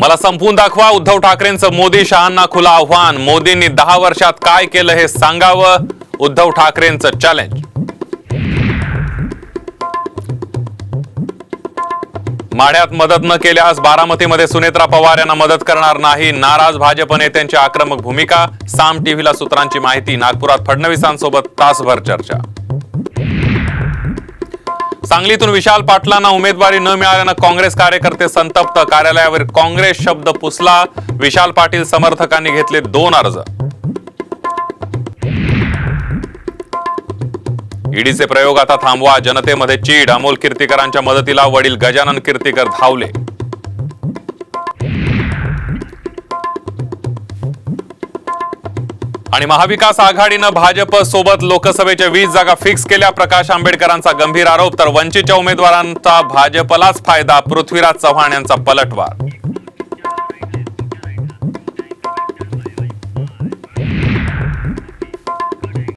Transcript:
मला संपवून दाखवा, उद्धव ठाकरेंचं मोदी शहांना खुलं आव्हान। मोदींनी 10 वर्षात काय केलं हे सांगावं, उद्धव ठाकरेंचं चॅलेंज। माढ्यात मदत न केल्यास बारामतीमध्ये सुनेत्रा पवार यांना मदत करणार नाही, नाराज भाजप नेत्यांची आक्रमक भूमिका। साम टीव्हीला सूत्रांची माहिती। नागपुरात फडणवीसांसोबत तासभर चर्चा। सांगलीतून विशाल पाटलांना उमेदवारी न मिळाल्यानं काँग्रेस कार्यकर्ते संतप्त, कार्यालयावर काँग्रेस शब्द पुसला। विशाल पाटील समर्थकांनी घेतले 2 अर्ज। ईडीचे प्रयोग आता थांबवा, जनतेमध्ये चीड। अमोल कीर्तीकरांच्या मदतीला वडील गजानन कीर्तीकर धावले। आणि महाविकास आघाडीनं भाजप सोबत लोकसभेच्या 20 जागा फिक्स केल्या। प्रकाश आंबेडकरांचा गंभीर आरोप, तर वंचितच्या उमेदवारांचा भाजपलाच फायदा। पृथ्वीराज चव्हाण यांचा पलटवार।